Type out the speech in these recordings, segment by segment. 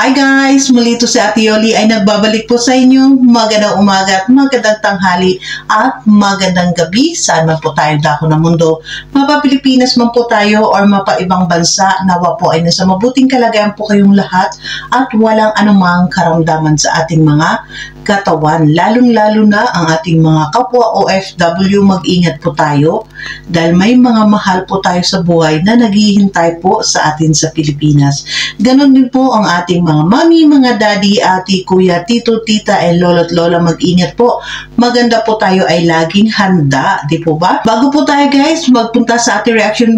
Hi guys! Muli ito si Ate Yoli ay nagbabalik po sa inyo. Magandang umaga at magandang tanghali at magandang gabi. Saan man po tayo dako ng mundo. Mapa Pilipinas man po tayo or mapa ibang bansa, nawa po ay nasa mabuting kalagayan po kayong lahat at walang anumang karamdaman sa ating mga katawan. Lalong-lalo na ang ating mga kapwa OFW, mag-ingat po tayo dahil may mga mahal po tayo sa buhay na naghihintay po sa atin sa Pilipinas. Ganon din po ang ating mga mami, mga daddy, ati, kuya, tito, tita, and lolo't lola. Mag-ingat po. Maganda po tayo ay laging handa, di po ba? Bago po tayo guys, magpunta sa ating reaction,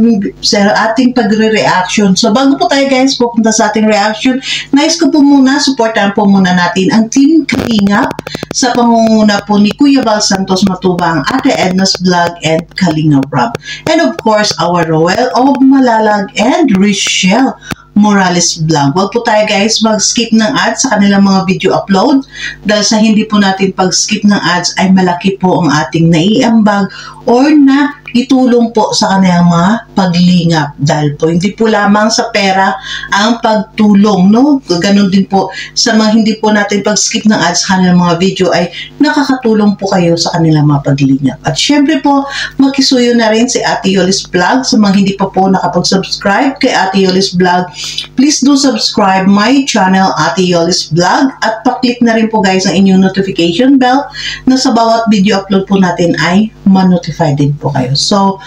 sa ating pagre-reaction. So bago po tayo guys, pupunta sa ating reaction, nais ko po muna, supportahan po muna natin ang Team Kalingap sa pangunguna po ni Kuya Val Santos Matubang, Ate Edna's Vlog, and Kalingap Rob. And of course, our Roel of Malalag and Richelle Morales Vlog. Huwag po tayo guys mag-skip ng ads sa kanilang mga video upload dahil sa hindi po natin pag-skip ng ads ay malaki po ang ating naiambag or na itulong po sa kanilang mga paglingap dahil po hindi po lamang sa pera ang pagtulong, no? Ganon din po sa mga hindi po natin pag-skip ng ads sa kanilang mga video ay nakakatulong po kayo sa kanilang mga paglingap. At syempre po, makisuyo na rin si Ate Yoli's Vlog. Sa mga hindi pa po nakapag-subscribe kay Ate Yoli's Vlog, please do subscribe my channel Ate Yoli's Vlog at paklik na rin po guys ang inyong notification bell na sa bawat video upload po natin ay ma-notify din po kayo. So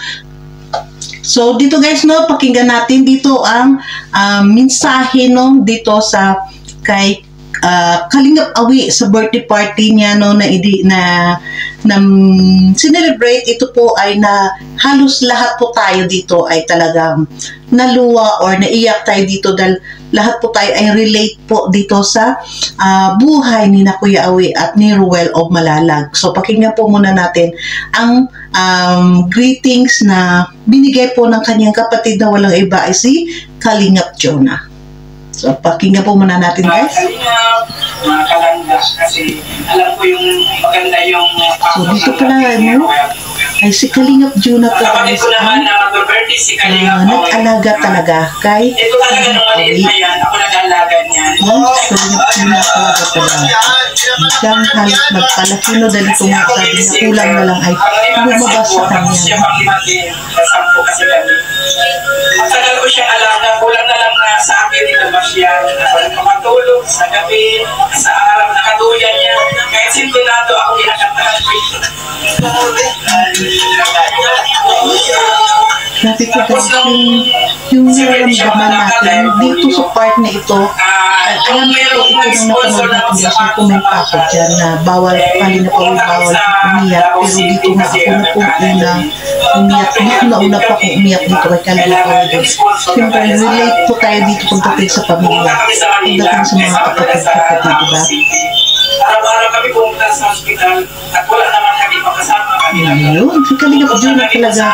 dito guys, no, pakinggan natin dito ang mensahe, no, dito sa kay Kalingap Awi sa birthday party niya, no, na sinelebrate. Ito po ay na halos lahat po tayo dito ay talagang naluwa or naiyak tayo dito dahil lahat po tayo ay relate po dito sa buhay ni na Kuya Awi at ni Roel of Malalag. So pakinggan po muna natin ang greetings na binigay po ng kanyang kapatid na walang iba ay si Kalingap Jonah. So pakinggan po muna natin guys. Mga kalangga kasi alam ko yung maganda yung so dito pala no, ay si Kalingap Jonah po kapatid ko naman na mag-birthday si Kalingap nag-alaga talaga kay ito talaga nung maliit na yan, ako nag-alaga niyan. Kalingap Jonah talaga. Siyang halos nagpalaki, no, dahil itong sabi niya kulang na lang ay lumabas sa kanya. Siya pang-imagin, nasampo kasi kami. Matagal ko siyang alaga, kulang na lang na sa akin ilabas siya. Makatulog sa gabi, sa araw, nakatuyan niya. Kahit sintonado ako kinakatahan. Dati ko guys, yung nararamdaman natin dito sa part na ito, alam mo ito ng napanood natin guys, may comment pa ako dyan na bawal, Kalingap Awi, bawal umiyak, pero dito nga ako na po umiyak, dito na una pa akong umiyak dito kay Kalingap Awi guys. Siyempre, relate po tayo dito pagdating sa pamilya, pagdating sa mga kapatid, diba? Araw-araw kami pumunta sa hospital at wala naman kami makasama. Ayun, si Kalingap Jonah talaga.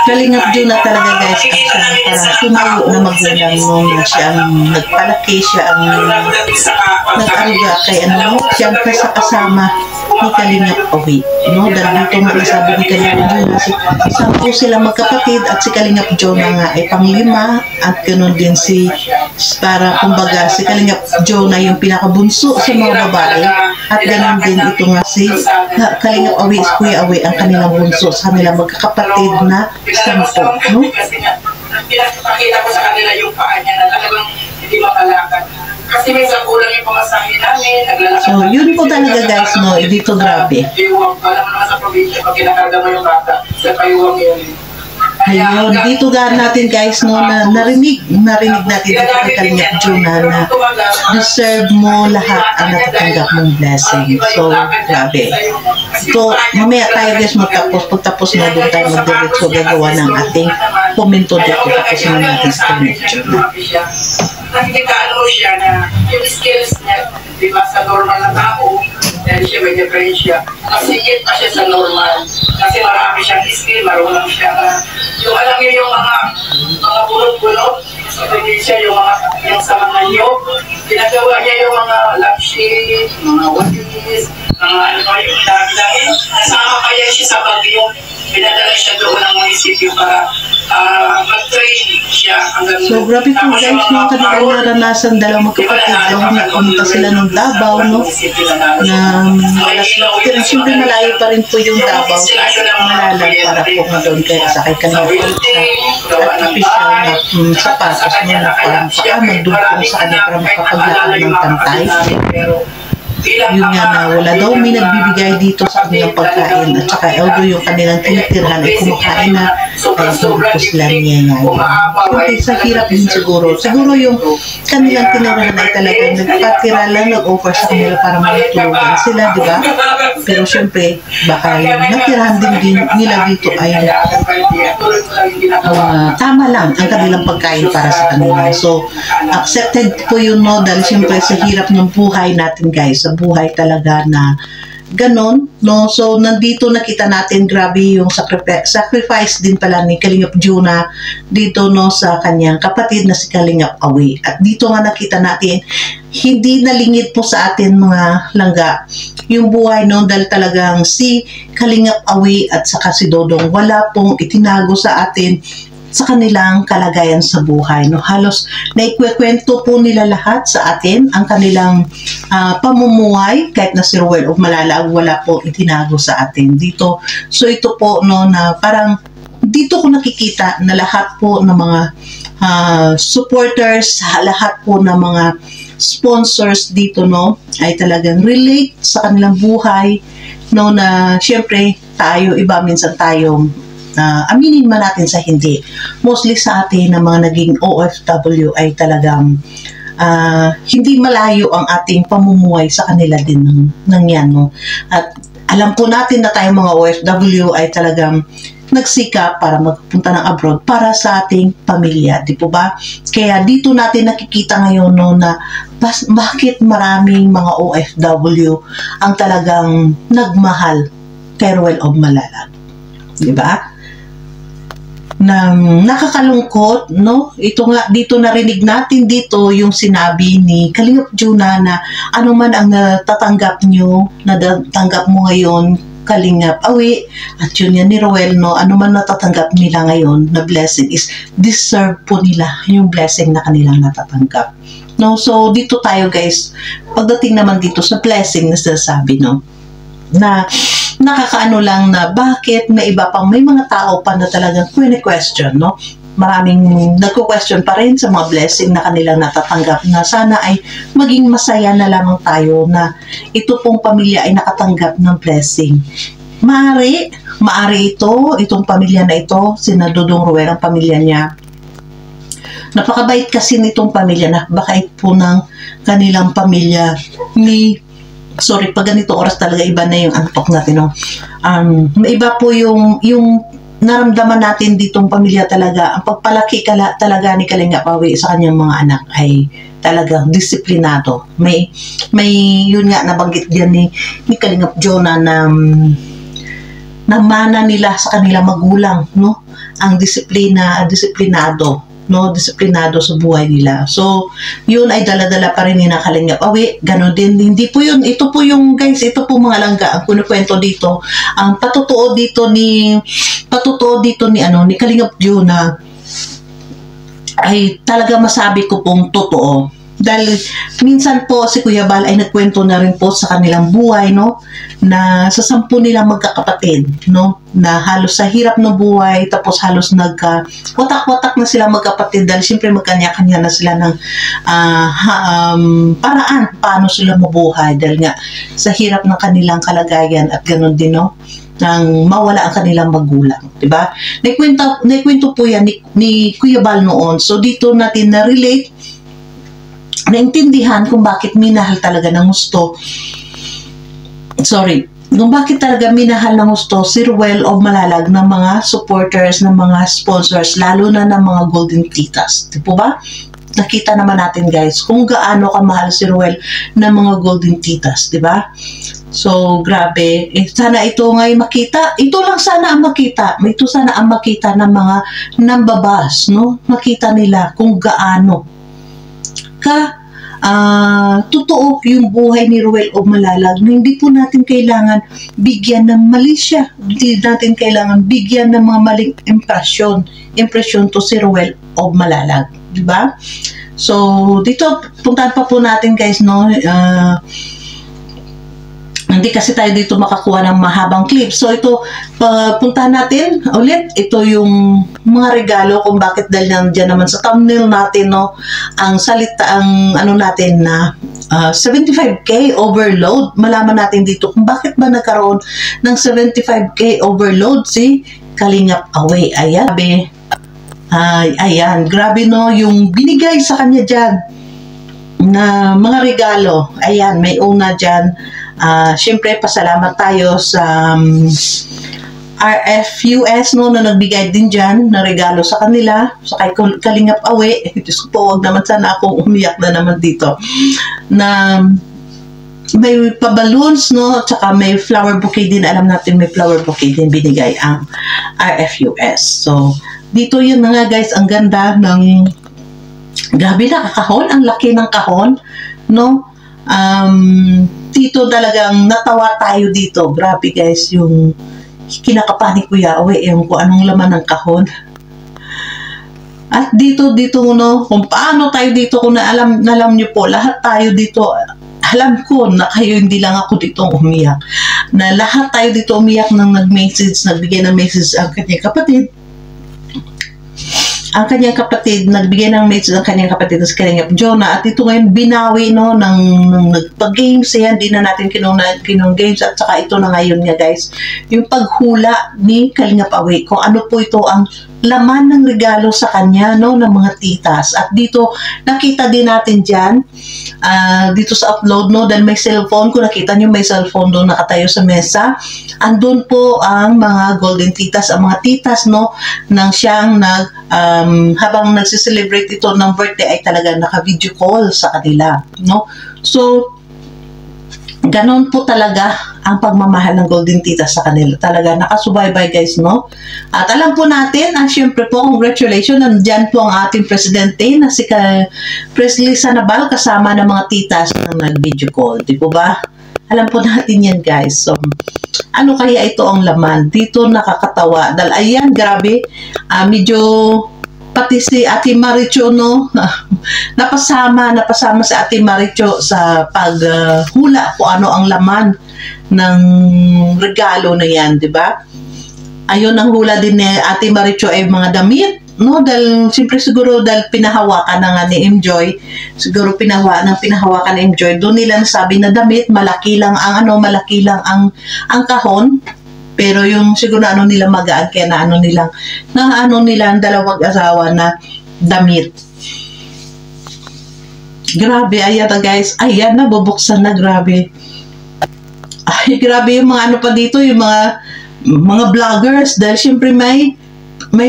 Kalingap Jonah talaga guys, at siya parang tumayo na magulang mo na siya ang nagpalaki, siya ang nag-aruga kay ano, siya ang kasama ni Kalingap Awi, no? Dahil dito nga nasabi ni Kalingap Jonah, sampu sila magkapatid at si Kalingap Jonah nga ay panglima at ganoon din si para kumbaga si Kalingap Jonah yung pinakabunso sa mga babae at ganoon din ito nga si Kalingap Awi, Kuya Awi ang kanilang bunso sa kanilang magkakapatid na sampu, no? Pinakita ko sa kanila yung paa niya na talagang hindi makalakad. Kasi minsan kulang yung pamasahe namin, naglalakad. So, yun po talaga guys, no? Dito grabe. Alam mo naman sa probinsya, pag kinakarga mo yung bata, sa payuwang yun. Ayun, dito natin guys, no, na narinig natin dito kay Kalingap Jonah na deserve mo lahat ang natatanggap mong blessing. So, grabe. So, mamaya tayo guys pagtapos na doon tayo mag-diretso gagawa ng ating komento dito tapos na natin sa Kalingap Jonah. Nakikita mo siya na yung skills niya, di ba, sa normal na tao, dahil siya may diferensya. Masigit pa siya sa normal. Kasi marami siyang skill, marunong siya na yung alam niyo yung mga bulot-bulot, sa probinsya, yung sa mga nyog, ginagawa niya yung mga lampshade, mga walis, mga ano yung dami-dami. Nasama kaya siya sa Baguio, pinadala siya doon ng munisipyo para mag-train siya hanggang So, grabe po guys, no, kanilang naranasan dalawang magkapatid, no, napunta sila ng Davao, no, na pero siyempre malayo pa rin po yung Davao, malalag para po nga doon kaya sakay kanila po sa artificial na sapatos, no, na parang magdugtong sa kanya para makapaglakad ng pantay. Yun nga na wala daw may nagbibigay dito sa kanilang pagkain at saka although yung kanilang tinitirhan ay kumakain na ay po sila niya nga. Kasi sa hirap din siguro yung kanilang tinirahan ay talagang nagpatira lang, nag-offer sa kanila para matulungan sila, di ba? Pero syempre baka yung natirahan din nila dito ay tama lang ang kanilang pagkain para sa kanila. So accepted po yun, no, dahil syempre sa hirap ng buhay natin guys, sa buhay talaga na ganon, no? So nandito nakita natin grabe yung sacrifice din pala ni Kalingap Jonah dito, no, sa kanyang kapatid na si Kalingap Awi. At dito nga nakita natin hindi nalingit po sa atin mga langga yung buhay, no, dahil talagang si Kalingap Awi at saka si Dodong wala pong itinago sa atin sa kanilang kalagayan sa buhay, no. Halos naikwekwento po nila lahat sa atin ang kanilang pamumuhay, kahit na si Ruel of Malalag wala po itinago sa atin dito. So ito po, no, na parang dito ko nakikita na lahat po ng mga supporters, lahat po ng mga sponsors dito, no, ay talagang relate sa kanilang buhay, no, na syempre tayo iba minsan tayong aminin man natin sa hindi, mostly sa atin na mga naging OFW ay talagang hindi malayo ang ating pamumuhay sa kanila din ng yan, no? At alam po natin na tayong mga OFW ay talagang nagsikap para magpunta ng abroad para sa ating pamilya, di po ba? Kaya dito natin nakikita ngayon, no, na bakit maraming mga OFW ang talagang nagmahal kay Ruel of Malalag, di ba? Nakakalungkot, no? Ito nga, dito narinig natin dito yung sinabi ni Kalingap Jonah na ano man ang natatanggap mo ngayon, Kalingap Awi, at yun yan ni Ruel, no? Ano man natatanggap nila ngayon na blessing is deserve po nila yung blessing na kanilang natatanggap, no? So dito tayo guys, pagdating naman dito sa blessing na sinasabi, no, na nakakaano lang na bakit may iba pang may mga tao pa na talagang question, no? Maraming nagko-question pa rin sa mga blessing na kanilang natatanggap na sana ay maging masaya na lamang tayo na ito pong pamilya ay nakatanggap ng blessing. Maari itong pamilya na ito, sina Dodong Ruel, ang pamilya niya. Napakabait kasi nitong pamilya, napakabait po ng kanilang pamilya ni pag ganito oras talaga iba na yung antok natin, no? Iba po yung naramdaman natin ditong pamilya talaga. Ang pagpalaki talaga ni Kalingap Awi sa kanyang mga anak ay talagang disiplinado. May yun nga nabanggit diyan ni Kalingap Jonah na mana nila sa kanilang magulang, no? Ang disiplinado, no, disiplinado sa buhay nila. So, yun ay dala-dala pa rin ni Kalingap Awi. Ganon din, hindi po yun. Ito po yung, guys, ito po mga langga, ang kunikwento dito, ang patutuo dito ni Kalingap Jonah ay talaga masabi ko pong totoo. Dahil minsan po si Kuya Bal ay nagkwento na rin po sa kanilang buhay, no, na sa 10 nilang magkakapatid, no, na halos sa hirap ng buhay, tapos halos watak-watak na sila magkapatid dahil siyempre magkanya-kanya na sila ng paraan paano sila mabuhay dahil nga sa hirap ng kanilang kalagayan at ganoon din, no, nang mawala ang kanilang magulang, di ba? Naikwento po yan ni Kuya Bal noon. So dito natin na-relate, naintindihan kung bakit minahal talaga ng gusto. Kung bakit talaga minahal ng gusto si Ruel of Malalag ng mga supporters, ng mga sponsors, lalo na ng mga Golden Titas. Di po ba? Nakita naman natin guys kung gaano kamahal si Ruel ng mga Golden Titas, di ba? So, grabe. Sana ito ngay makita. Ito lang sana ang makita. Ito sana ang makita ng mga nambabas, no? Makita nila kung gaano totoo yung buhay ni Ruel O. Malalag na hindi po natin kailangan bigyan ng mali siya. Hindi natin kailangan bigyan ng mga maling impresyon to si Ruel O. Malalag. Diba? So, dito, puntahan pa po natin guys, no? Hindi kasi tayo dito makakuha ng mahabang clip. So ito, puntahan natin ulit. Ito yung mga regalo kung bakit dahil nandiyan naman sa thumbnail natin, no, ang salita, ang ano natin na 75K overload. Malaman natin dito kung bakit ba nagkaroon ng 75K overload si Kalingap Away. Ayan, ayan, grabe no, yung binigay sa kanya dyan na mga regalo. Ayan, may una dyan. Siyempre, pasalamat tayo sa RFUS, no, na nagbigay din dyan na regalo sa kanila, sa kay Kalingap Away. Diyos ko po, huwag naman sana akong umiyak na naman dito. Na may pa-balloons, no, tsaka may flower bouquet din. Alam natin may flower bouquet din binigay ang RFUS. So, dito yun na nga guys, ang ganda ng, grabe na, kahon, ang laki ng kahon, no. Dito talagang natawa tayo dito. Grabe guys, yung kinakapa ni Kuya Away, yung kung anong laman ng kahon. At dito, no, kung paano tayo dito, kung alam nyo po, lahat tayo dito, alam ko na kayo, hindi lang ako dito umiyak, na lahat tayo dito umiyak nang nag-message, nagbigay ng message ang kanyang kapatid. Ang kanyang kapatid, nagbigay ng message ang kanyang kapatid sa Kalingap Jonah. At ito ngayon, binawi, no, ng nagpag-games yan. Di na natin kinong games. At saka ito na ngayon nga guys, yung paghula ni Kalingap Away. Kung ano po ito ang laman ng regalo sa kanya, no, ng mga titas. At dito, nakita din natin dyan, dito sa upload, no, dahil may cellphone. Kung nakita nyo, may cellphone doon nakatayo sa mesa. Andun po ang mga golden titas, ang mga titas, no, nang siyang habang nagsiselebrate ito ng birthday ay talaga naka-video call sa kanila, no. So, ganon po talaga ang pagmamahal ng golden titas sa kanila. Talaga nakasubaybay guys, no. At alam po natin, syempre po, congratulations, nandyan po ang ating presidente na si Presley Sanabal kasama ng mga titas na nag-video call, di po ba? Alam po natin yan guys. So, ano kaya ito ang laman? Dito nakakatawa. Dahil ayan, grabe. Medyo pati si Ate Maricho, no, napasama si Ate Maricho sa paghula kung ano ang laman ng regalo na yan, di ba? Ayun, ang hula din ni Ate Maricho ay mga damit, no, dahil siyempre siguro dahil pinahawakan na nga ni Mjoy, siguro pinahawakan ni Mjoy, doon nila nasabi na damit, malaki lang ang kahon, pero yung siguro na ano nila magaan, kaya na ano nila ang dalawang asawa na damit. Grabe, ayan na guys, ayan na, bubuksan na, grabe. Ay, grabe yung mga ano pa dito, yung mga vloggers, dahil siyempre may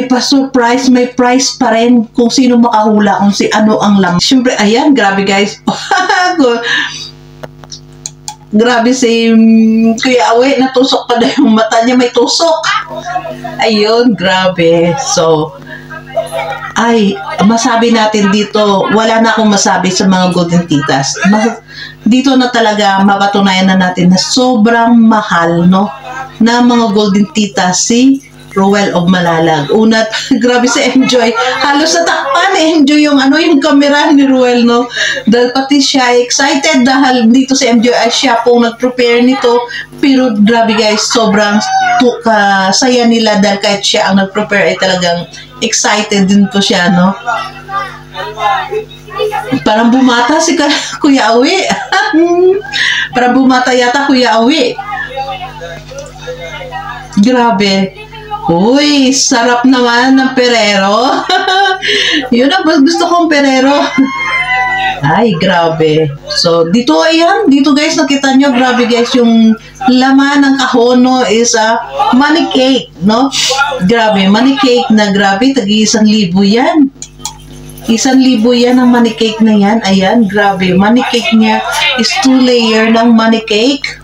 pa-surprise, may prize pa rin kung sino makahula, kung si ano ang laman. Siyempre, ayan, grabe guys. Grabe si Kuya Away, natusok pa na yung mata niya, may tusok. Ayun, grabe. So, ay, masabi natin dito, wala na akong masabi sa mga golden titas. Dito na talaga mapatunayan na natin na sobrang mahal, no, na mga golden titas si Ruel O. Malalag. Una, grabe si Mjoy. Halos natakpan Mjoy yung kamera ni Ruel, no? Dahil pati siya excited dahil dito si Mjoy ay siya pong nag-prepare nito. Pero grabe guys, sobrang saya nila dahil kahit siya ang nag-prepare ay talagang excited din po siya, no? Parang bumata si Kuya Away. Parang bumata yata Kuya Away. Grabe. Uy, sarap naman ng perero. Yun ang gusto kong perero. Ay, grabe. So, dito, ayan. Dito guys, nakita nyo, grabe guys, yung laman ng kahon, no, is money cake, no? Grabe, money cake na grabe, tag-1,000 yan. 1,000 yan ang money cake na yan. Ayan, grabe. Money cake niya is 2 layer ng money cake.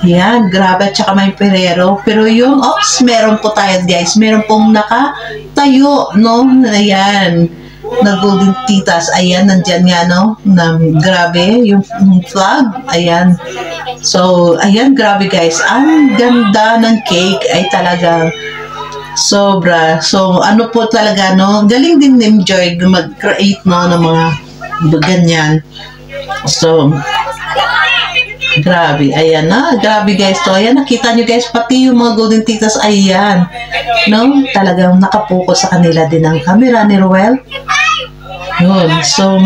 Yan, grabe, at saka may perero. Pero yung, meron po tayo guys, meron pong nakatayo, no? Ayan. na Golden Titas. Ayan, nandyan nga, no? Na, grabe, yung flag. Ayan. So, ayan, grabe guys. Ang ganda ng cake ay talagang sobra. So, ano po talaga, no? Galing din enjoy mag-create, no, ng mga ganyan. So, grabe. Ayan na. Grabe guys. So, ayan. Nakita nyo guys. Pati yung mga Golden Titas. Ayan. No? Talagang nakapokus sa kanila din ang camera ni Ruel. Yun. So,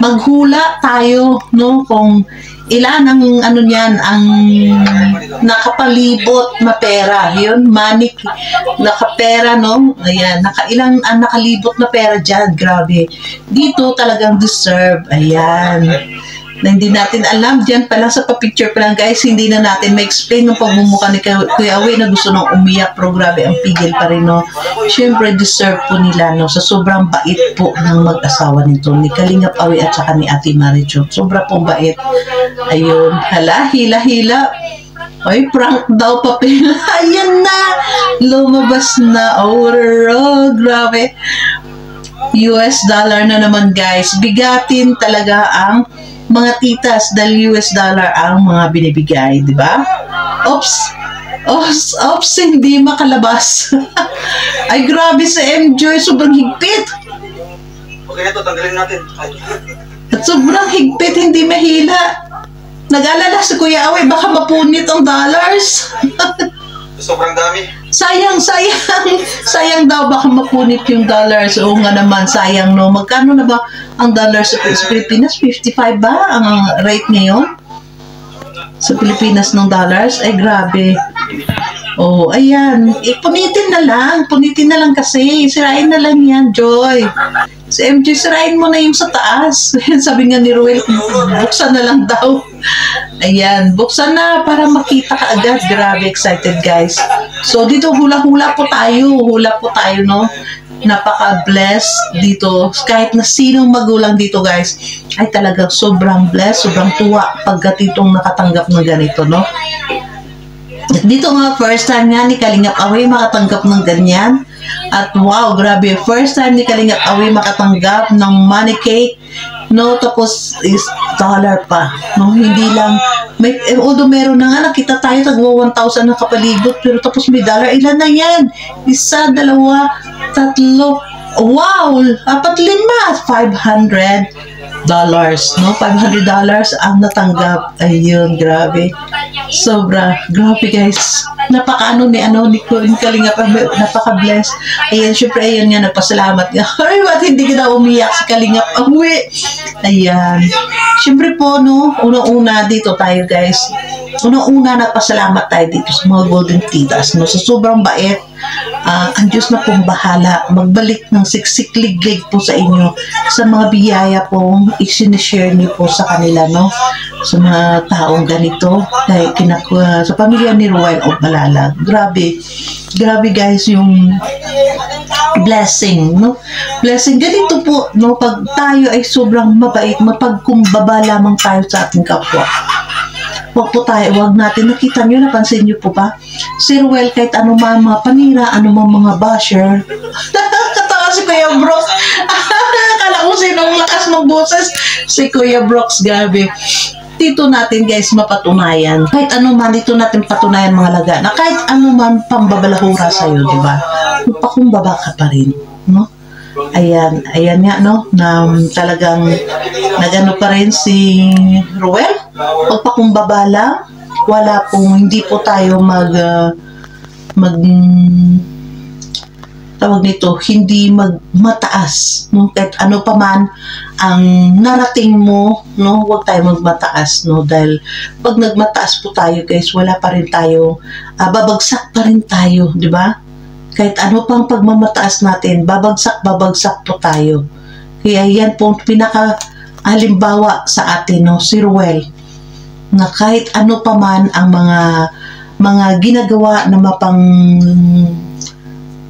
maghula tayo. No? Kung ilan ang ano niyan, ang nakapalibot na pera. Yun. Money. Nakapera, no? Ayan. Nakailang ang nakalibot na pera dyan. Grabe. Dito talagang deserve. Ayan. Na hindi natin alam, dyan pa lang sa pa-picture pa lang guys, hindi na natin ma-explain ng pagmumukha ni Kuya Awi na gusto nang umiyak, pero grabe ang pigil pa rin, no? Siyempre, deserve po nila, no? Sa sobrang bait po ng mag-asawa nito, ni Kalingap Awi at saka ni Ate Maricho. Sobra pong bait. Ayun, hala, hila-hila. Ay, prank daw papel. Ayan na! Lumabas na. Oh, grabe. US dollar na naman guys. Bigatin talaga ang mga titas dahil US dollar ang mga binibigay, di ba? Oops, hindi makalabas. Ay, grabe sa MJ, sobrang higpit. Okay, ito, tanggalin natin. At sobrang higpit, hindi mahila. Nag-alala si Kuya Awi, baka mapunit ang dollars. Sobrang dami. Sayang daw, baka mapunit yung dollars. Oo nga naman, sayang, no? Magkano na ba ang dollars sa Pilipinas? 55 ba ang rate ngayon? Sa Pilipinas ng dollars? Ay, grabe. Oh, ayan. Punitin na lang kasi. Sirain na lang yan, Joy. Si MJ, sirain mo na yung sa taas. Sabi nga ni Ruel, buksan na lang daw. Ayan, buksan na para makita ka agad. Grabe, excited guys. So, dito hula-hula po tayo. No? Napaka-blessed dito. Kahit na sinong magulang dito guys, ay talagang sobrang blessed, sobrang tuwa pagkat itong nakatanggap ng ganito, no? Dito nga, first time nga ni Kalingap Awi makatanggap ng ganyan. At wow, grabe, first time ni Kalingap Awi makatanggap ng money cake, no? Tapos is dollar pa, no? Hindi lang, although meron na nga, nakita tayo, tagwa 1,000 na kapalibot, pero tapos may dollar, ilan na yan? Isa, dalawa, tatlo, wow, 4, 5, 500 dollars, no? $500 ang natanggap. Ayun, grabe. Sobra. Grabe, guys. Napaka-ano ni Kalingap, napaka-bless. Ayan, syempre, ayun nga, nagpasalamat nga. Ay, ba't hindi ka na umiyak si Kalingap Awi? Ayan. Syempre po, no, una-una dito tayo, guys. Una-una, nagpasalamat tayo dito sa mga Golden Titas, no? Sa sobrang bait, ang Diyos na pong bahala magbalik ng siksik-liglig po sa inyo sa mga biyaya pong isinishare niyo po sa kanila, no? Sa mga taong ganito, dahil sa pamilya ni Ruel o Malala. Grabe guys, yung blessing, no? Blessing, ganito po, no? Pag tayo ay sobrang mabait, mapagkumbaba lamang tayo sa ating kapwa. Huwag natin, nakita nyo, napansin nyo po ba? Si Ruel, kahit ano mga panira, ano mga basher. Katawa si Kuya Brooks. Akala ko sinong lakas ng boses. Si Kuya Brooks, gabi. Dito natin guys mapatunayan. Kahit ano man, dito natin patunayan mga laga na kahit ano man pambabalahura sa'yo, di ba? Pakumbaba ka pa rin, no? Ayan nga, no? Na talagang nagano pa rin si Ruel. Pagpakumbaba lang, wala pong, hindi po tayo tawag nito, hindi magmataas, no? Kahit ano pa man ang narating mo, no? Huwag tayo magmataas, no? Dahil pag nagmataas po tayo, guys, wala pa rin tayo, babagsak pa rin tayo, di ba? Kahit ano pang pagmamataas natin, babagsak po tayo. Kaya yan po pinaka-halimbawa sa atin, no? Si Ruel, na kahit ano pa man ang mga ginagawa na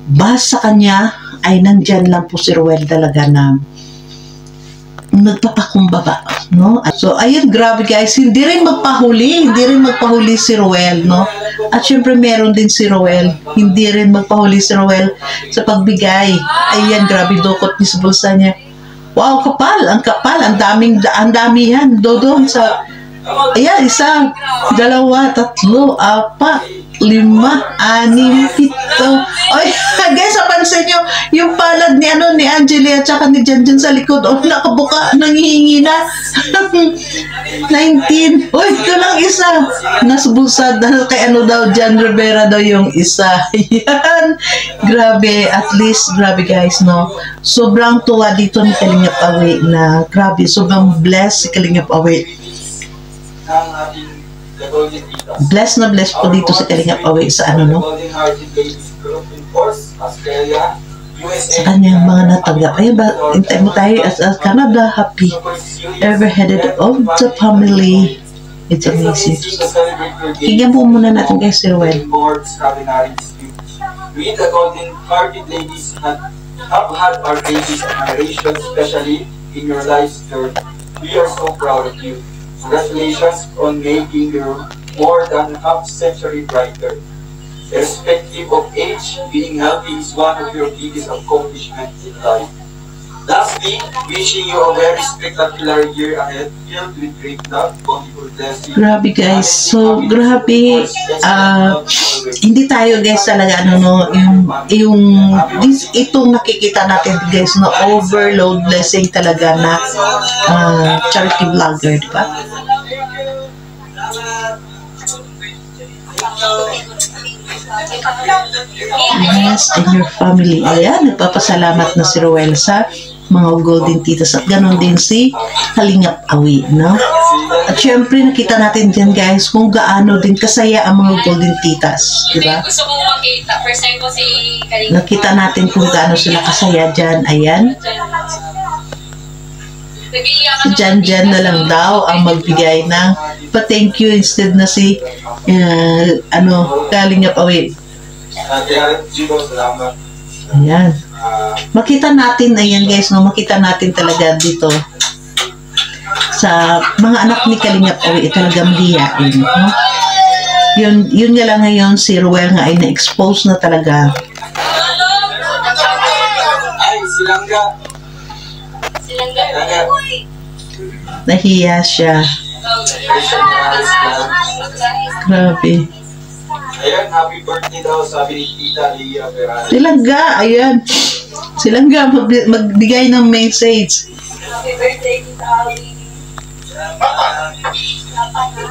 basa kanya, ay nandyan lang po si Ruel talaga na nagpapakumbaba, no? So, ayun, grabe guys, hindi rin magpahuli si Roel, no? At syempre, meron din si Roel, hindi rin magpahuli si Roel sa pagbigay. Ayan, grabe, dukot niya sa bulsa niya. Wow, ang kapal, ang dami yan, dodong sa, ayan, 1, 2, 3, 4, 5, 6, 7. Ay, guys, napansin nyo, yung palad ni Angelia at saka ni Janjan sa likod, nakabuka, nangihingi na. 19. Uy, ito lang isa. Nasa bulsa, kay Jan Rivera daw yung isa. Yan. Grabe, at least, grabe guys, no? Sobrang tuwa dito ni Kalingap Awi na, grabe, sobrang blessed si Kalingap Awi. Bless na bless po dito sa Kalingap Awi sa no? Sa kanyang mga natanggap. Ay ba, hintay mo tayo as Canada, happy, ever-headed of the family. It's amazing. Kigyan po muna natin guys si Roel. We the golden-hearted ladies have had our babies and generations, especially in your life's journey. We are so proud of you. Congratulations on making your more than half-century brighter. Irrespective of age, being healthy is one of your biggest accomplishments in life. Lastly, wishing you a very spectacular year ahead, filled with great love, bountiful blessings. Grabe guys, so grabe, hindi tayo guys talaga itong nakikita natin guys na overload blessing talaga na charity vlogger, di ba? Yes, and your family. Ayan, nagpapasalamat na si Roel sa mga golden titas at ganon din si Kalingap Awi, no? At syempre nakita natin dyan guys kung gaano din kasaya ang mga golden titas, di ba? Gusto kong makita. First time ko si Kalingap. Nakita natin kung gaano sila kasaya dyan. Ayan. Si Janjan na lang daw ang magbigay ng pa-thank you instead na si Kalingap Awi. Ayan. Makita natin, ayan guys, no, makita natin talaga dito sa mga anak ni Kalingap Awi, talaga mahihain, no? Yun nga lang ngayon, si Roel nga ay na-expose na talaga. Nahiya siya. Grabe. Ayan, happy birthday daw sabi ni Tita Lia Ferrari. Silangga, ayan. Silangga, magbigay ng message. Happy birthday, Tita Ali. Papa na din niya. Papa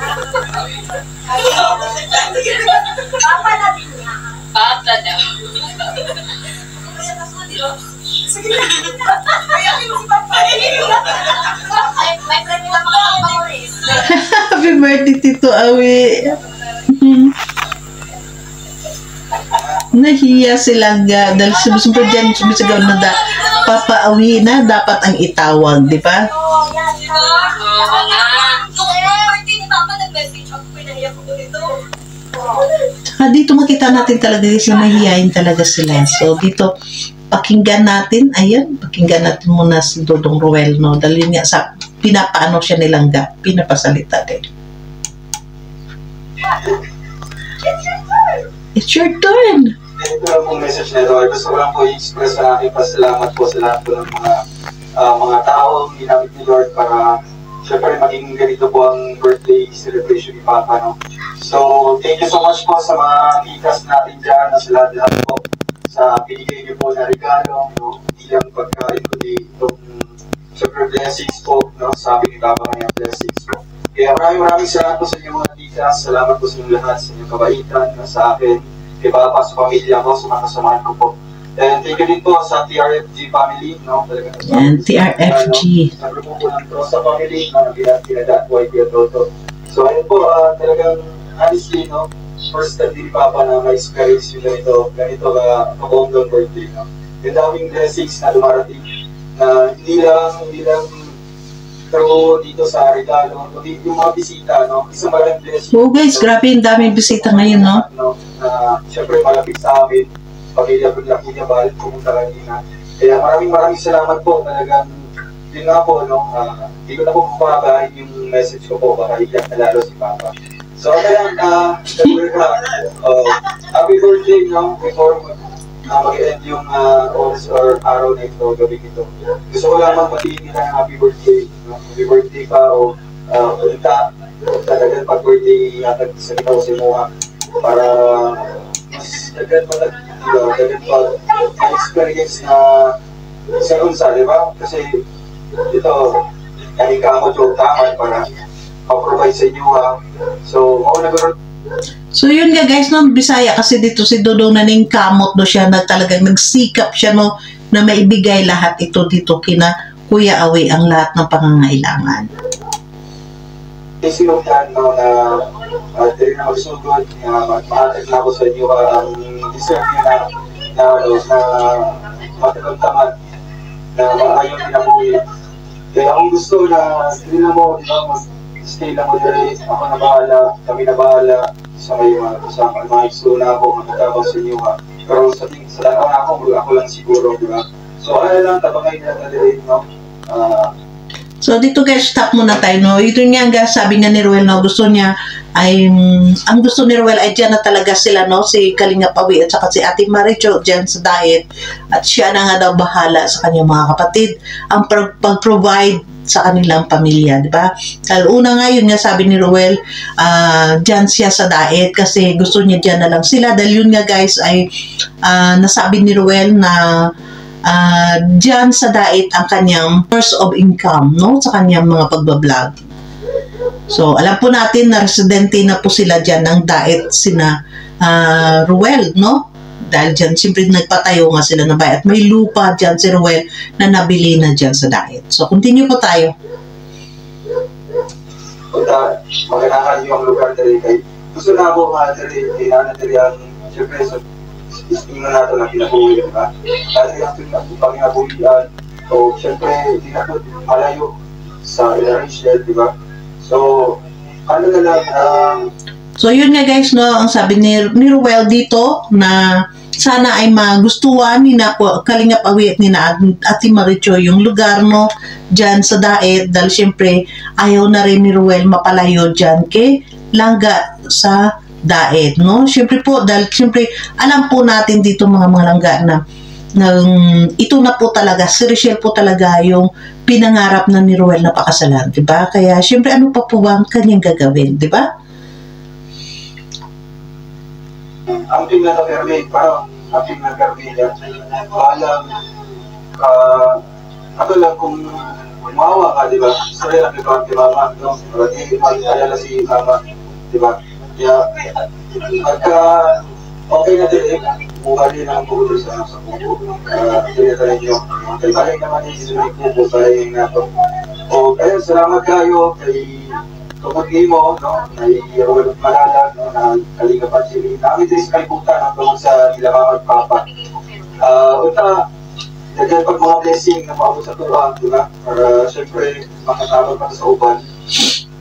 daw. Sige na. Kaya mo si Papa. May birthday lang ako paboris. Happy birthday, Tito Awi. Nahiya silangga dahil sumusunod dyan, sumisigaw na Papa Awi na dapat ang itawag, di ba? Saka dito makita natin talaga guys na nahihayin talaga sila. So dito, pakinggan natin, ayan, pakinggan natin muna si Dodong Roel, no? Dahil yun nga sa pinapaano siya nilangga, pinapasalita din. It's your turn! Ito lang pong message na ito. Gusto ko lang po i-express ang aking pasalamat po sa lahat po ng mga taong ginamit ni Lord para syempre maging ganito po ang birthday celebration ni Papa, no? So, thank you so much po sa mga tikas natin dyan na sa lahat po sa binigay niyo po na regalo, no? Hindi lang pagkain kundi itong syempre blessings po, no? Sabi ni Papa kanyang blessings po. Kaya maraming salamat po sa inyo mga tikas. Salamat po sa inyo lahat sa inyong kabaitan na sa akin, kay Papa, sa pamilya ko, sa mga kasamahan ko po. And thank you din po sa TRFG family, no? And TRFG. Sa grupo po ng Rosa family, na nagbilat po ay Toto. So ayun po, talagang honestly, no? First time din ni Papa na ma-experience yung ganito ka-bondong birthday, no? Yung daming blessings na dumarating na hindi lang pero dito sa regalo, yung mga bisita, no? Isang maraming blessing. Oh guys, grabe yung daming bisita ngayon, no? Siyempre malapit sa amin, pamilya ko laki niya, bahal pumunta kanina. Kaya maraming salamat po, talagang yun nga po, no, hindi ko na po mababahin yung message ko po, baka iyak na lalo si Papa. So, kaya, happy birthday, no, before mag-end yung oras or araw na ito, gabi ito. Gusto ko lamang patingin kita ng happy birthday, no? Happy birthday pa, o ulita, talagang pag-birthday yatag sa kita ko si Moha, para mas agad experience na sa unsa, di ba? Kasi ito, galing ka ako joke taman para ma-provide sa inyo, ha. So, So yun nga guys, no, Bisaya kasi dito si Dodong naning kamot no siya na talagang nagsikap siya no na maibigay lahat ito dito kina Kuya Awi ang lahat ng pangangailangan. Kasi yung yan, no, na dahil na magsugod, mahatag na ako sa inyo ang deserve nyo na matagamtaman na maayaw pinabuhi. Kaya ang gusto na hindi na mo, di ba, stay lang mo dali, ako na bahala, kami na bahala, sa ngayon kasama, mga iso na ako, magkakaw sa inyo, ha. Pero sa tanaw na ako lang siguro, di ba? So, ano lang, tabangay na dali, no? So, dito guys, stop muna tayo, no? Ito nga guys, sabi nga ni Ruel, no, gusto niya ay, ang gusto ni Ruel ay dyan na talaga sila, no? Si Kalinga Pawi at saka si Ate Maricho dyan sa diet. At siya na nga daw bahala sa kanyang mga kapatid ang pag-provide sa kanilang pamilya, di ba? Dahil una nga yun nga sabi ni Ruel, dyan siya sa diet kasi gusto niya dyan na lang sila. Dahil yun nga guys ay nasabi ni Ruel na dyan sa diet ang kanyang source of income, no? Sa kanyang mga pagbablog. So, alam po natin na residente na po sila dyan ng diet sina Ruel, no? Dahil dyan, siyempre nagpatayo nga sila na bahay. At may lupa dyan si Ruel na nabili na dyan sa diet. So, continue po tayo. Punta, maganahan yung lugar dali kay gusto na ako dali, kailangan dali ang siyempre sa istingan natin na pinabuhi, di ba? Dahil ang panginabuhian, o siyempre, hindi na ito malayo sa Rachel, di ba? So, ano na lang, so, yun nga guys, no, ang sabi ni Ruel dito na sana ay magustuhan ni na Kalinga Pawi at ni na Ate Maricho yung lugar, no, dyan sa diet dahil syempre ayaw na rin ni Ruel mapalayo dyan kay langga sa diet, no. Syempre po, dahil syempre alam po natin dito mga langga na ito na po talaga, si Rachel po talaga yung pinangarap na ni Ruel na pakasalan, di ba? Kaya syempre ano pa po ba ang kanyang gagawin, di ba? ang tingnan na permit, parang ang tingnan na permit yan. Balang, ako lang kung umawa ka, di ba? Sorry lang ito ang mama, no? Hindi mag-alala si mama, di ba? Kaya, pagka okay na din, bukali na ang puto sa puto. Hindi na tayo. Kaya balik naman yung sinulik po, balik na ito. O, kaya salamat kayo kay Kapag mo, no, ay Ruel Malalag, no, na Kalinga Pansili. Namin din sa kalibutan ang tungkol sa nila mama at papa. Unta, dagyan pag mga blessing na maabot sa tuwa, di ba? Para siyempre makatawag pa sa uban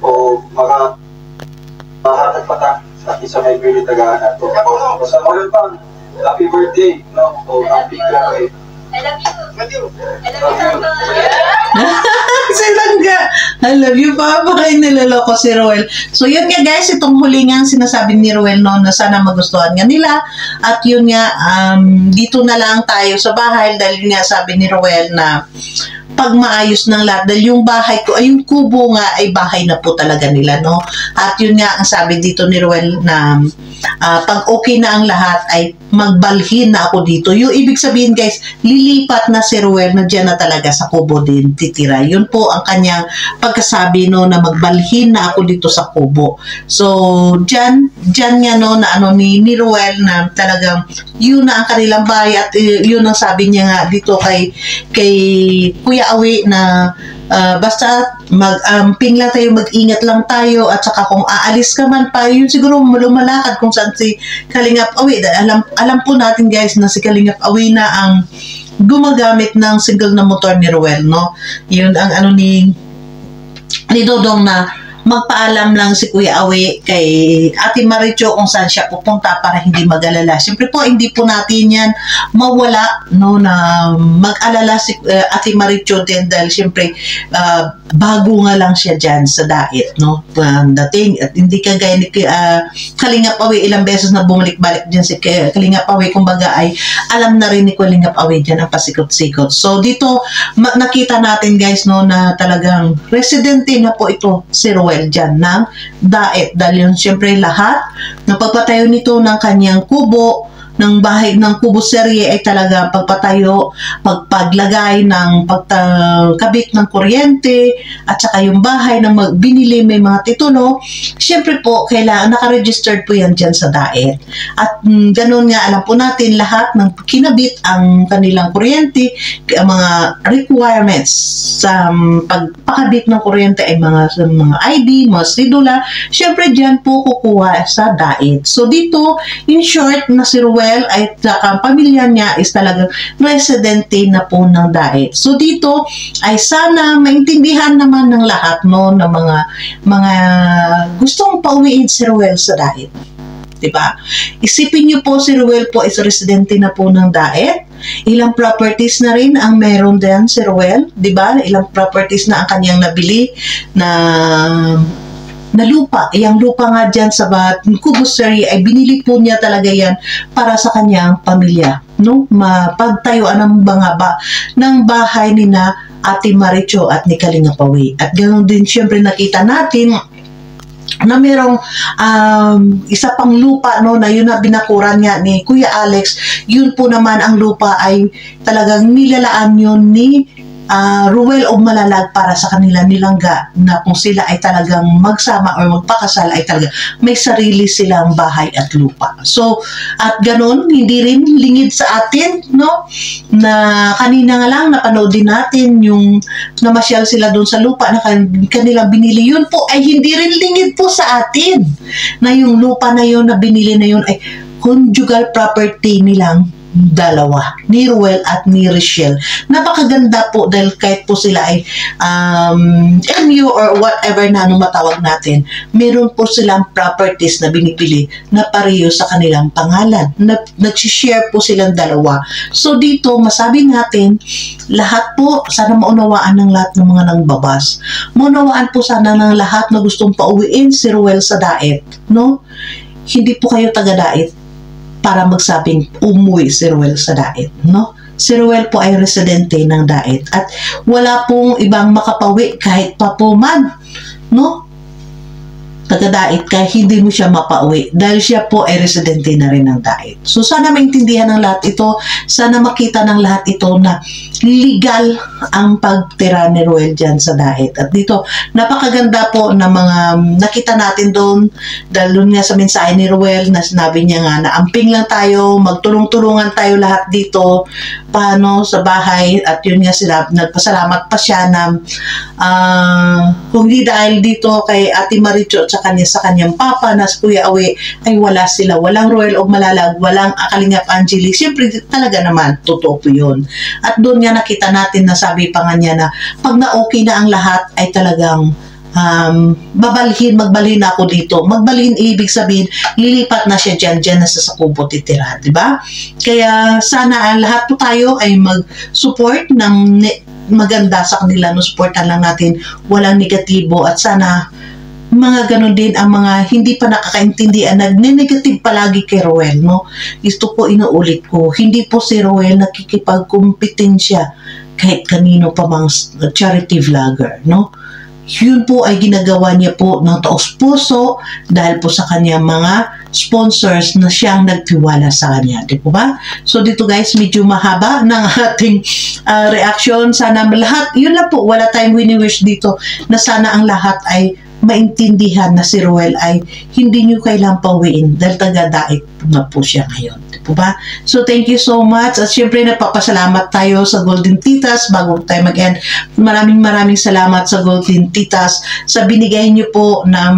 o makahatag pa ta sa isa may pili tagaan at ito. Sa mga pang, happy birthday, no? O happy birthday. I love you. I love you. Si Langga, I love you pa. Bakit niloloko si Ruel? So yun nga guys, itong huli nga sinasabi ni Ruel no, na sana magustuhan nga nila. At yun nga, dito na lang tayo sa bahay dahil nga sabi ni Ruel na pag maayos ng lahat, dahil yung bahay ko, ay yung kubo nga ay bahay na po talaga nila, no? At yun nga ang sabi dito ni Ruel na pag okay na ang lahat ay magbalhin na ako dito. Yung ibig sabihin guys, lilipat na si Ruel na dyan na talaga sa kubo din titira. Yun po ang kanyang pagkasabi no, na magbalhin na ako dito sa kubo. So, dyan nga no, na ano ni Ruel na talagang yun na ang kanilang bahay at yun ang sabi niya nga dito kay Kuya Awi na basta mag-amping lang tayo, mag-ingat lang tayo at saka kung aalis ka man pa, yun siguro lumalakad kung saan si Kalingap Awi. Alam po natin guys na si Kalingap Awi na ang gumagamit ng single na motor ni Ruel, no? Yun ang ano ni Dodong na magpaalam lang si Kuya Awi kay Ate Maricho kung saan siya pupunta para hindi mag-alala. Siyempre po, hindi po natin yan mawala, no, na mag-alala si Ate Maricho din dahil siyempre bago nga lang siya dyan sa diet, no, dating at hindi kagaya ni Kalingap Awi, ilang beses na bumalik-balik dyan si Kalingap Awi, kumbaga ay alam na rin ni Kalingap Awi dyan ang pasikot-sikot. So dito nakita natin guys, no, na talagang residente na po ito si Ruel dyan ng diet dahil yun siyempre lahat ng pagpatayo nito ng kanyang kubo ng bahay ng kubo serye ay talaga pagpatayo, paglagay ng pagkabit ng kuryente at saka yung bahay ng binili may mga titulo. Siyempre po, kailangan naka-registered po yan dyan sa DAET. At ganun nga, alam po natin lahat ng kinabit ang kanilang kuryente, ang mga requirements sa pagpakabit ng kuryente ay mga ID, mga sidula. Siyempre dyan po kukuha sa DAET. So dito, in short, na si Ruel ay ang pamilya niya is talagang residente na po ng DAET. So dito ay sana maintindihan naman ng lahat, no, ng mga gustong pauwiin si Ruel sa DAET. Diba? Isipin niyo po si Ruel po is residente na po ng DAET. Ilang properties na rin ang meron din si Ruel, diba? Ilang properties na ang kanyang nabili na lupa. Yung lupa nga dyan sa Kubo Serye ay binili po niya talaga yan para sa kanyang pamilya, no? Mapagtayuan ng ng bahay ni na Ate Maricho at ni Kalingap Awi. At ganoon din siyempre nakita natin na merong isa pang lupa, no, na yun na binakuran niya ni Kuya Alex. Yun po naman ang lupa ay talagang nilalaan yun ni Ruel o Malalag para sa kanila nilangga na kung sila ay talagang magsama or magpakasal ay talaga may sarili silang bahay at lupa. So, at ganun, hindi rin lingid sa atin, no? Na kanina nga lang napanood din natin yung namasyal sila doon sa lupa na kanilang binili. Yun po ay hindi rin lingid po sa atin na yung lupa na yun na binili na yun ay conjugal property nilang dalawa, ni Ruel at ni Richelle. Napakaganda po dahil kahit po sila ay MU or whatever na anong matawag natin, meron po silang properties na binibili na pareho sa kanilang pangalan. Nag-share po silang dalawa. So dito, masabi natin, lahat po, sana maunawaan ng lahat ng mga nangbabas. Maunawaan po sana ng lahat na gustong pauwiin si Ruel sa DAET, no? Hindi po kayo taga-DAET para magsabing umuwi si Ruel sa DAET, no? Si Ruel po ay residente ng DAET at wala pong ibang makapawi kahit pa po man, no? Taga-DAET kahit hindi mo siya mapauwi dahil siya po ay residente na rin ng DAET. So sana maintindihan ng lahat ito, sana makita ng lahat ito na legal ang pagtira ni Ruel dyan sa DAET. At dito, napakaganda po na mga nakita natin doon dahil doon nga sa mensahe ni Ruel na sinabi niya nga na amping lang tayo, magtulong-tulungan tayo lahat dito paano sa bahay. At yun nga sila, nagpasalamat pa siya na kung di dahil dito kay Ate Maricho at sa kanyang papa na si Kuya Awi ay wala sila, walang Ruel o Malalag, walang Kalingap Angeli. Siyempre talaga naman totoo po yun. At doon nga nakita natin na sabi pa nga niya na pag na-okay na ang lahat ay talagang magbalhin ako dito. Magbalhin, ibig sabihin, lilipat na siya dyan na sa kubo titira, di ba? Kaya sana lahat po tayo ay mag-support ng maganda sa kanila, no? Supportan lang natin, walang negatibo at sana mga ganun din ang mga hindi pa nakakaintindihan, nagne-negative palagi kay Ruel, no? Ito po inuulit ko, hindi po si Ruel nakikipagkumpetensya kahit kanino pa mang charity vlogger, no? Yun po ay ginagawa niya po ng taos puso dahil po sa kanyang mga sponsors na siyang nagtiwala sa kanya, di po ba? So dito guys, medyo mahaba ng ating reaction. Sana lahat, yun lang po, wala tayong wini-wish dito na sana ang lahat ay maintindihan na si Ruel ay hindi nyo kailang pauwiin dahil taga-DAET na po siya ngayon. Di po ba? So, thank you so much. At syempre, nagpapasalamat tayo sa Golden Titas bago tayo mag-end. Maraming salamat sa Golden Titas sa binigay nyo po ng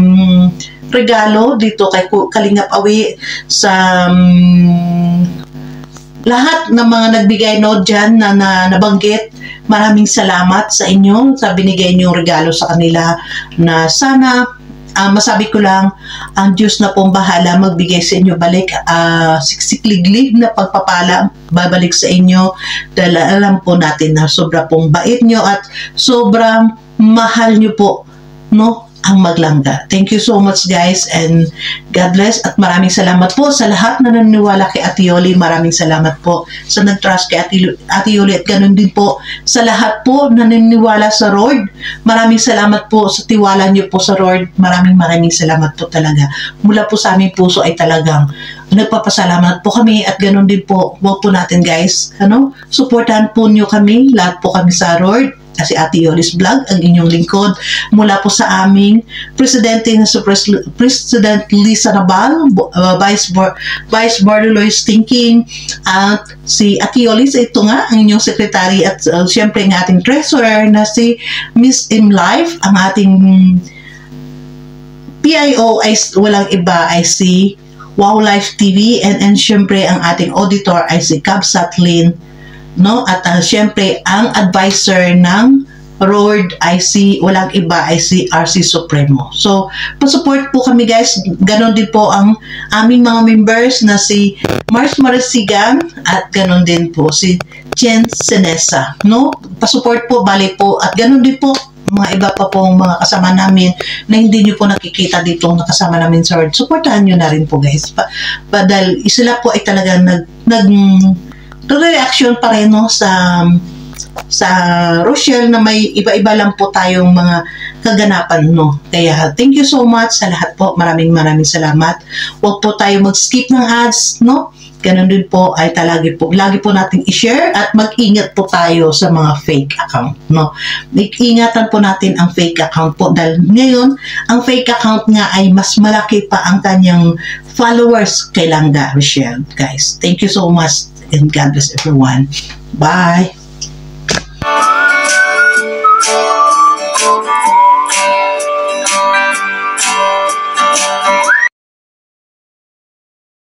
regalo dito kay Kalingap Awi sa lahat ng mga nagbigay no dyan na nabanggit. Maraming salamat sa inyo sa binigay niyong regalo sa kanila na sana masabi ko lang, ang Diyos na pong bahala magbigay sa inyo balik, siksikliglig na pagpapala babalik sa inyo, dahil alam po natin na sobra pong bait nyo at sobrang mahal nyo po, no, ang Maglangga. Thank you so much guys, and God bless, at maraming salamat po sa lahat na naniniwala kay Ate Yoli. Maraming salamat po sa nag-trust kay Ate Yoli, at ganun din po sa lahat po na naniniwala sa Lord. Maraming salamat po sa tiwala niyo po sa Lord. Maraming salamat po talaga. Mula po sa aming puso ay talagang nagpapasalamat po kami, at ganun din po, huwag po natin guys, supportahan po niyo kami, lahat po kami sa Lord. Kasi Ate Yoli's Vlog, ang inyong lingkod, mula po sa aming Presidente na si President Lisa Nabal, Vice Bordelois Thinking, at si Ate Yoli's, ito nga, ang inyong secretary, at siyempre ang ating treasurer na si Miss M. Life, ang ating PIO ay walang iba ay si Wow Life TV, and siyempre ang ating auditor ay si Cab Satlin, no? At siyempre ang advisor ng Lord ay si walang iba ay si RC Supremo. So pa-support po kami guys. Ganon din po ang aming mga members na si Mars Marasigan, at ganon din po si Jen Senesa, no? Pa-support po, bali po, at ganon din po mga iba pa pong mga kasama namin na hindi nyo po nakikita dito nakasama namin sa Lord. Supportahan nyo na rin po guys. Dahil sila po ay talagang reaction pa rin, no, sa Rochelle, na may iba-iba lang po tayong mga kaganapan, no. Kaya thank you so much sa lahat po. Maraming salamat. Huwag po tayo mag-skip ng ads, no. Ganun din po ay lagi po nating i-share, at mag-ingat po tayo sa mga fake account, no. Ingatan po natin ang fake account po, dahil ngayon ang fake account nga ay mas malaki pa ang kanyang followers kay Langga Rochelle. Guys, thank you so much, and God bless everyone. Bye!